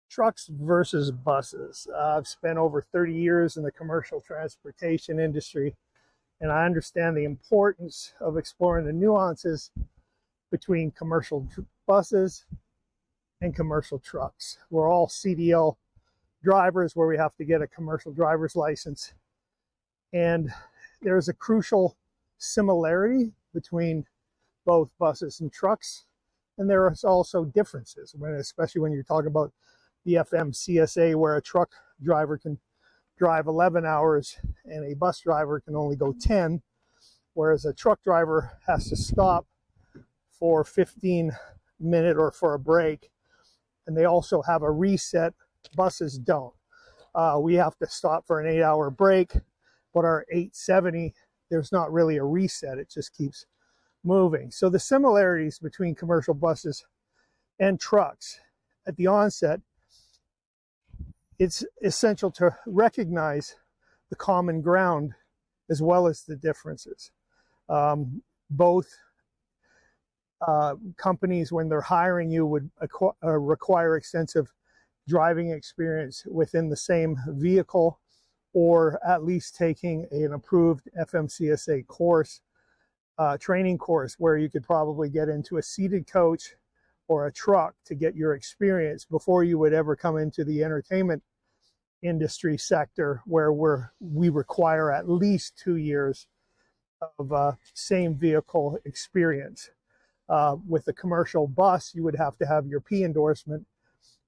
Trucks versus buses. I've spent over 30 years in the commercial transportation industry, and I understand the importance of exploring the nuances between commercial buses and commercial trucks. We're all CDL drivers where we have to get a commercial driver's license. And there's a crucial similarity between both buses and trucks. And there are also differences, especially when you're talking about the FMCSA, where a truck driver can drive 11 hours and a bus driver can only go 10, whereas a truck driver has to stop for 15-minute or for a break. And they also have a reset. Buses don't. We have to stop for an 8-hour break, but our 870, there's not really a reset. It just keeps moving. So the similarities between commercial buses and trucks at the onset, it's essential to recognize the common ground as well as the differences. Both companies, when they're hiring you, would require extensive driving experience within the same vehicle, or at least taking an approved FMCSA course, training course, where you could probably get into a seated coach or a truck to get your experience before you would ever come into the entertainment industry sector, where we require at least 2 years of same vehicle experience. With a commercial bus, you would have to have your P endorsement.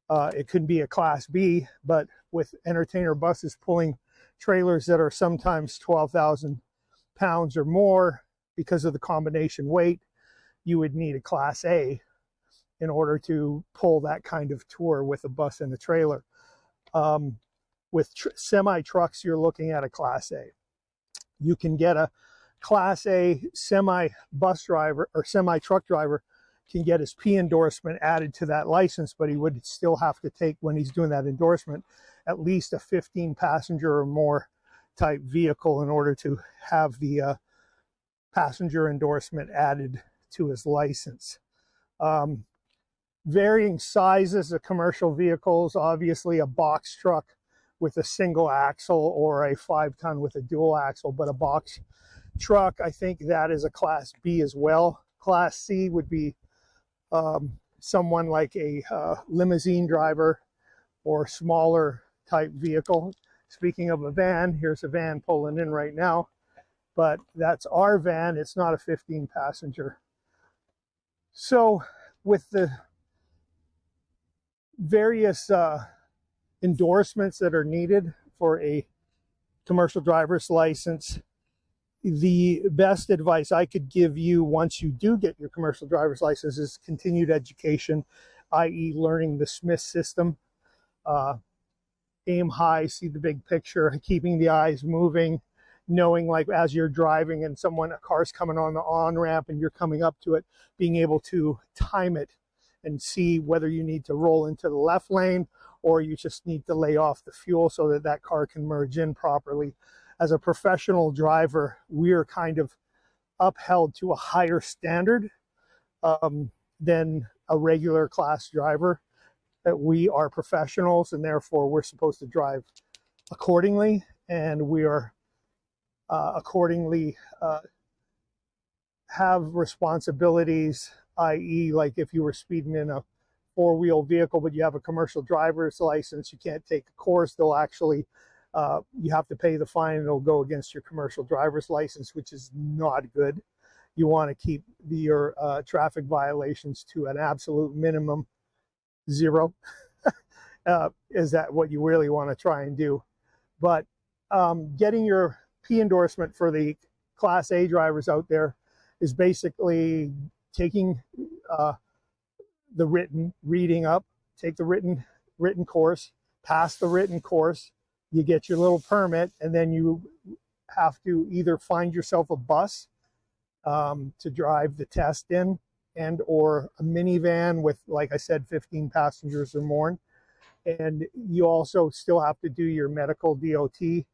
It could be a Class B, but with entertainer buses pulling trailers that are sometimes 12,000 pounds or more, because of the combination weight, you would need a Class A in order to pull that kind of tour with a bus and a trailer. With semi-trucks, you're looking at a Class A. You can get a Class A semi-bus driver or semi-truck driver can get his P endorsement added to that license, but he would still have to take, when he's doing that endorsement, at least a 15-passenger or more type vehicle in order to have the passenger endorsement added to his license. Varying sizes of commercial vehicles, obviously a box truck with a single axle or a 5-ton with a dual axle, but a box truck, I think that is a Class B as well. Class C would be someone like a limousine driver or smaller type vehicle. Speaking of a van, here's a van pulling in right now, but that's our van. It's not a 15-passenger. So with the various endorsements that are needed for a commercial driver's license, the best advice I could give you once you do get your commercial driver's license is continued education, i.e. learning the Smith system. Aim high, see the big picture, keeping the eyes moving, knowing, like, as you're driving and a car's coming on the on-ramp and you're coming up to it, being able to time it and see whether you need to roll into the left lane or you just need to lay off the fuel so that that car can merge in properly. As a professional driver, we are kind of upheld to a higher standard than a regular class driver. That we are professionals, and therefore we're supposed to drive accordingly, and we are accordingly have responsibilities, i.e. like if you were speeding in a 4-wheel vehicle but you have a commercial driver's license, you can't take a course. They'll actually you have to pay the fine, and it'll go against your commercial driver's license, which is not good. You want to keep your traffic violations to an absolute minimum, 0. Is that what you really want to try and do? But getting your P endorsement for the Class A drivers out there is basically taking the reading up, take the written course, pass the written course, you get your little permit, and then you have to either find yourself a bus to drive the test in, and or a minivan with, like I said, 15 passengers or more. And you also still have to do your medical DOT.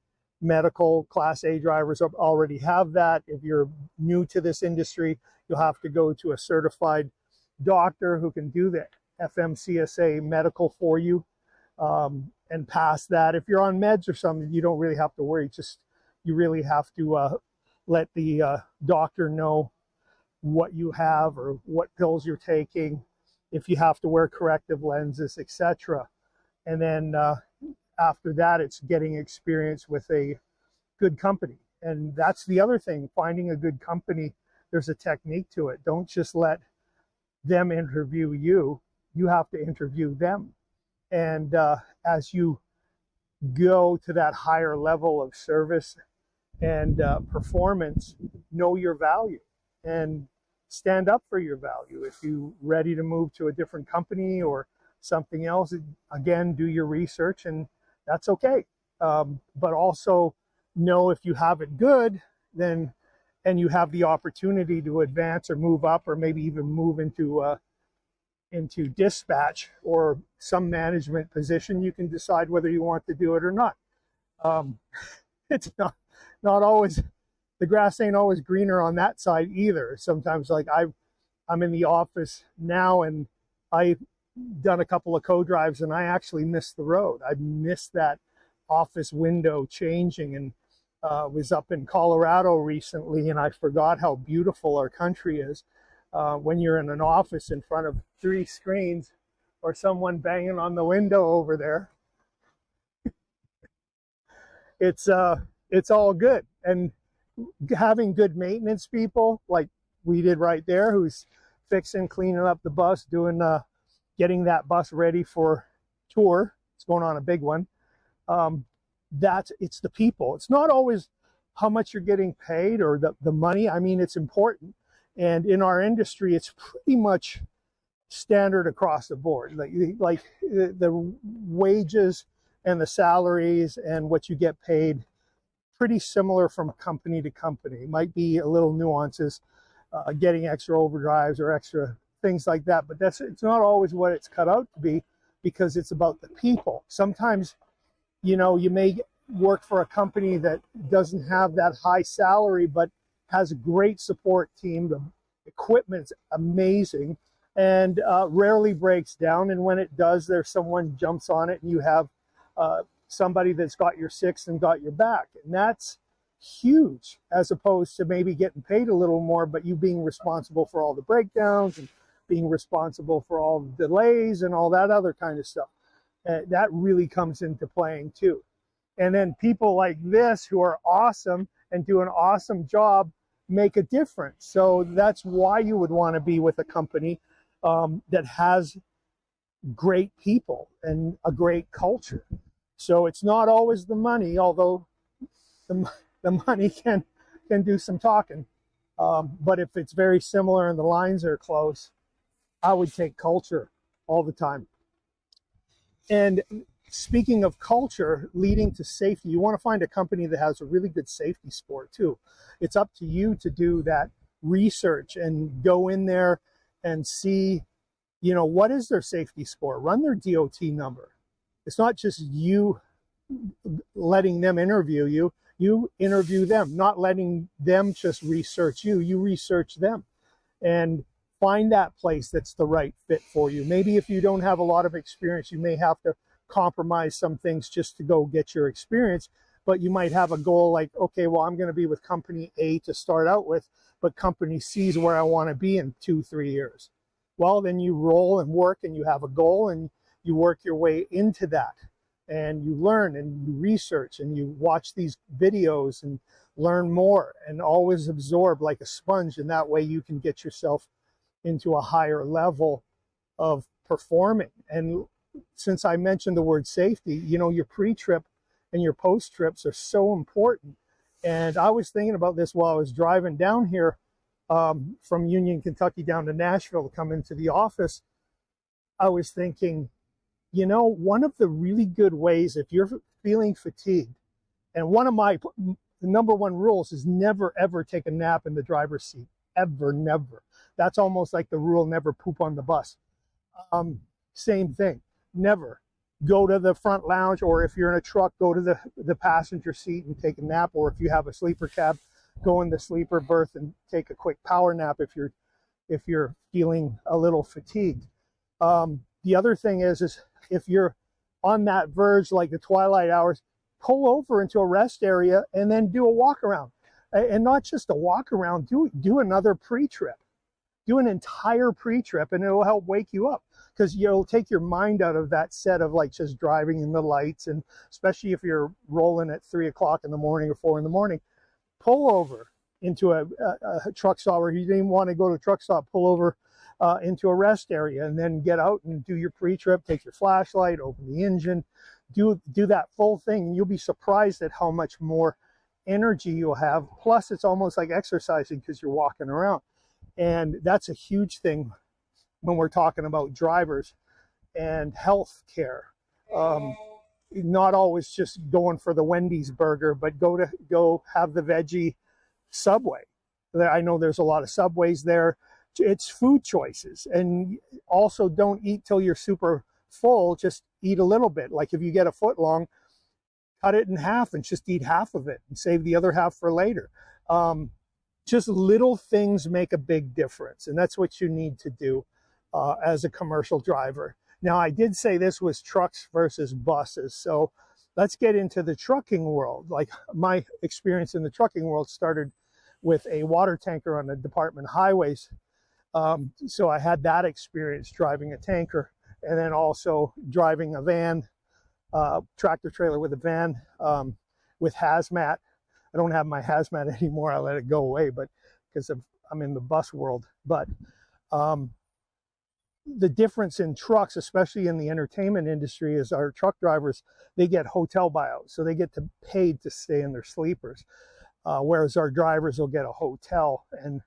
Medical Class A drivers already have that. If you're new to this industry, you'll have to go to a certified doctor who can do the FMCSA medical for you. And past that, if you're on meds or something, you don't really have to worry. Just you really have to let the doctor know what you have or what pills you're taking, if you have to wear corrective lenses, etc. And then after that, it's getting experience with a good company. And that's the other thing, finding a good company. There's a technique to it. Don't just let them interview you. You have to interview them. And as you go to that higher level of service and performance, know your value and stand up for your value. If you're ready to move to a different company or something else, again, do your research, and that's okay. But also know if you have it good, then, and you have the opportunity to advance or move up, or maybe even move into dispatch or some management position, you can decide whether you want to do it or not. It's not always, the grass ain't always greener on that side either. Sometimes, like I'm in the office now, and I've done a couple of co-drives, and I actually missed the road. I missed that office window changing, and was up in Colorado recently, and I forgot how beautiful our country is. When you're in an office in front of 3 screens or someone banging on the window over there, it's all good. And having good maintenance people like we did right there, who's fixing, cleaning up the bus, doing getting that bus ready for tour. It's going on a big one. It's the people. It's not always how much you're getting paid or the money. I mean, it's important. And in our industry, it's pretty much standard across the board. Like the wages and the salaries and what you get paid, pretty similar from company to company. It might be a little nuances, getting extra overdrives or extra things like that, but it's not always what it's cut out to be, because it's about the people. Sometimes, you may work for a company that doesn't have that high salary, but has a great support team. The equipment's amazing and rarely breaks down. And when it does, there's someone jumps on it, and you have somebody that's got your six and got your back. And that's huge, as opposed to maybe getting paid a little more, but you being responsible for all the breakdowns and being responsible for all the delays and all that other kind of stuff. That really comes into playing too. And then people like this, who are awesome and do an awesome job, make a difference. So that's why you would want to be with a company that has great people and a great culture. So it's not always the money, although the money can do some talking. But if it's very similar and the lines are close, I would take culture all the time. And speaking of culture leading to safety, you want to find a company that has a really good safety score too. It's up to you to do that research and go in there and see, what is their safety score? Run their DOT number. It's not just you letting them interview you. You interview them, not letting them just research you. You research them and find that place that's the right fit for you. Maybe if you don't have a lot of experience, you may have to compromise some things just to go get your experience, but you might have a goal like, okay, well, I'm going to be with company A to start out with, but company C is where I want to be in 2-3 years. Well, then you roll and work, and you have a goal, and you work your way into that, and you learn and you research and you watch these videos and learn more, and always absorb like a sponge. And that way you can get yourself into a higher level of performing. And since I mentioned the word safety, your pre-trip and your post-trips are so important. And I was thinking about this while I was driving down here from Union, Kentucky down to Nashville to come into the office. I was thinking, one of the really good ways, if you're feeling fatigued, and one of my number one rules is never, ever take a nap in the driver's seat. Ever, never. That's almost like the rule, never poop on the bus. Same thing. Never go to the front lounge, or if you're in a truck, go to the passenger seat and take a nap. Or if you have a sleeper cab, go in the sleeper berth and take a quick power nap if you're feeling a little fatigued. The other thing is if you're on that verge, like the twilight hours, pull over into a rest area and then do a walk around. And not just a walk around, do another pre-trip. Do an entire pre-trip, and it'll help wake you up, because you'll take your mind out of that set of like just driving in the lights. And especially if you're rolling at 3 o'clock in the morning or 4 in the morning, pull over into a truck stop, or you didn't even want to go to a truck stop, pull over into a rest area, and then get out and do your pre-trip, take your flashlight, open the engine, do that full thing. You'll be surprised at how much more energy you'll have. Plus, it's almost like exercising because you're walking around. And that's a huge thing when we're talking about drivers and health care. Not always just going for the Wendy's burger, but go have the veggie Subway. I know there's a lot of Subways there. It's food choices. And also, don't eat till you're super full. Just eat a little bit. Like if you get a foot long, cut it in half and just eat half of it and save the other half for later. Just little things make a big difference, and that's what you need to do as a commercial driver. Now, I did say this was trucks versus buses, so let's get into the trucking world. Like, my experience in the trucking world started with a water tanker on the department highways. So I had that experience driving a tanker, and then also driving a van, tractor trailer with a van, with hazmat. I don't have my hazmat anymore. I let it go away, but because I'm in the bus world. But the difference in trucks, especially in the entertainment industry, is our truck drivers, they get hotel buyouts, so they get paid to stay in their sleepers, whereas our drivers will get a hotel, and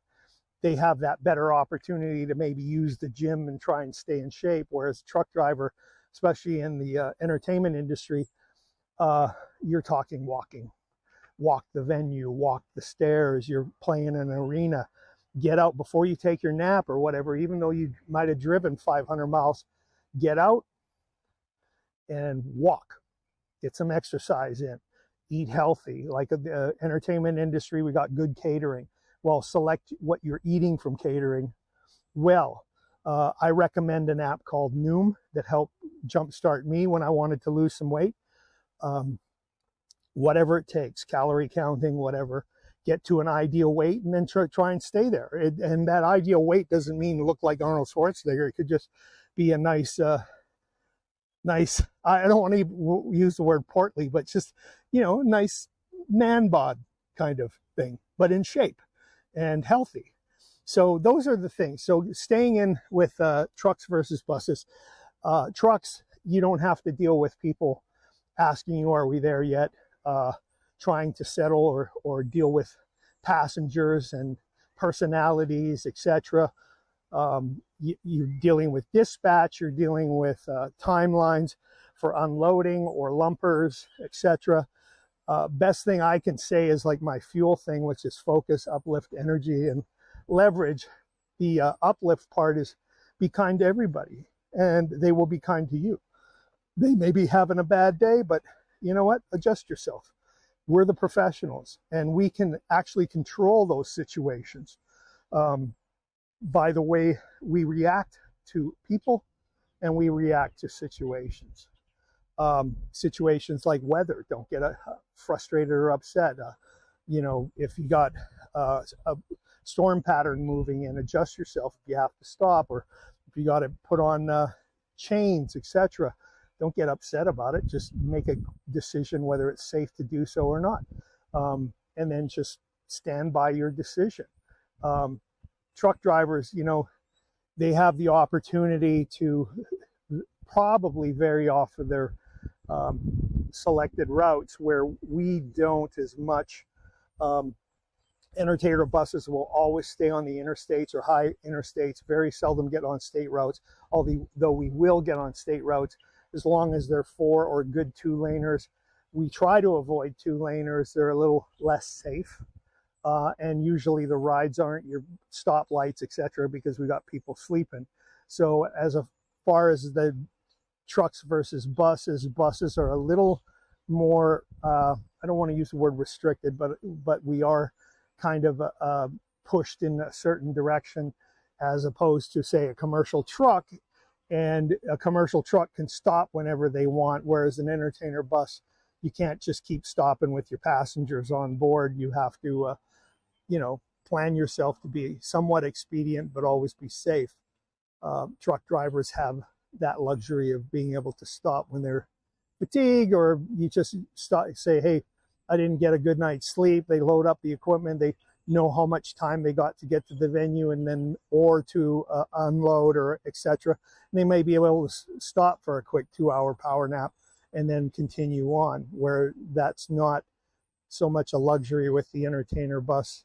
they have that better opportunity to maybe use the gym and try and stay in shape. Whereas truck driver, especially in the entertainment industry, you're talking walking. Walk the venue, walk the stairs, you're playing in an arena, get out before you take your nap or whatever. Even though you might have driven 500 miles, get out and walk, get some exercise in, eat healthy. Like the entertainment industry, we got good catering. Well, select what you're eating from catering. Well, I recommend an app called Noom that helped jumpstart me when I wanted to lose some weight. Whatever it takes, calorie counting, whatever, get to an ideal weight, and then try and stay there. And that ideal weight doesn't mean look like Arnold Schwarzenegger. It could just be a nice, I don't want to use the word portly, but just, nice man bod kind of thing, but in shape and healthy. So those are the things. So staying in with trucks versus buses. Trucks, you don't have to deal with people asking you, are we there yet? Trying to settle or deal with passengers and personalities, etc. You're dealing with dispatch, you're dealing with timelines for unloading or lumpers, etc. Best thing I can say is like my fuel thing, which is focus, uplift, energy, and leverage. The uplift part is be kind to everybody, and they will be kind to you. They may be having a bad day, but you know what? Adjust yourself. We're the professionals, and we can actually control those situations by the way we react to people and we react to situations. Situations like weather, don't get frustrated or upset. If you got a storm pattern moving in, adjust yourself if you have to stop, or if you got to put on chains, etc. Don't get upset about it. Just make a decision whether it's safe to do so or not. And then just stand by your decision. Truck drivers, they have the opportunity to probably vary off of their selected routes, where we don't as much. Entertainer buses will always stay on the interstates or high interstates, very seldom get on state routes, although we will get on state routes as long as they're 4 or good 2-laners. We try to avoid 2-laners. They're a little less safe. And usually the rides aren't your stoplights, etc., because we got people sleeping. So as far as the trucks versus buses are a little more, I don't want to use the word restricted, but we are kind of pushed in a certain direction, as opposed to, say, a commercial truck. And a commercial truck can stop whenever they want, whereas an entertainer bus, you can't just keep stopping with your passengers on board. You have to, plan yourself to be somewhat expedient, but always be safe. Truck drivers have that luxury of being able to stop when they're fatigued, or you just say, hey, I didn't get a good night's sleep. They load up the equipment. They know how much time they got to get to the venue and then or to unload or etc. They may be able to stop for a quick 2-hour power nap and then continue on, where that's not so much a luxury with the entertainer bus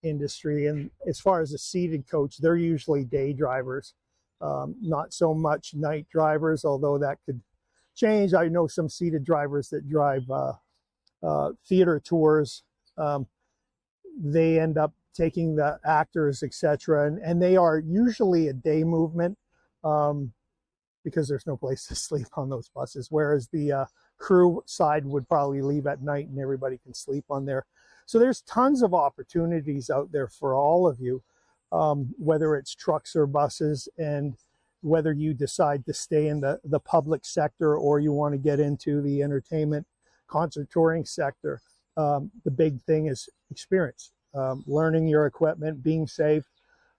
industry. And as far as a seated coach, they're usually day drivers, not so much night drivers, although that could change. I know some seated drivers that drive theater tours. They end up taking the actors, etc., and they are usually a day movement, because there's no place to sleep on those buses, whereas the crew side would probably leave at night and everybody can sleep on there. So there's tons of opportunities out there for all of you, whether it's trucks or buses, and whether you decide to stay in the public sector or you want to get into the entertainment concert touring sector. The big thing is experience, learning your equipment, being safe,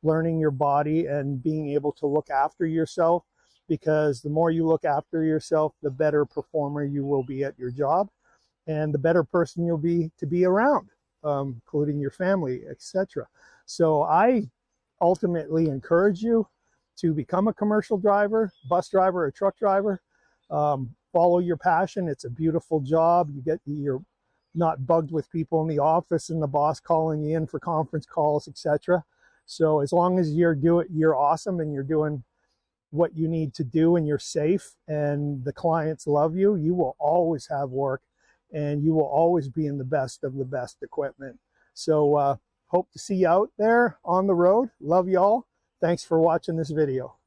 learning your body, and being able to look after yourself, because the more you look after yourself, the better performer you will be at your job, and the better person you'll be to be around, including your family, etc. So I ultimately encourage you to become a commercial driver, bus driver, or truck driver. Follow your passion. It's a beautiful job. You're not bugged with people in the office and the boss calling you in for conference calls, etc. So as long as you're awesome and you're doing what you need to do and you're safe and the clients love you, you will always have work and you will always be in the best of the best equipment. So hope to see you out there on the road. Love y'all. Thanks for watching this video.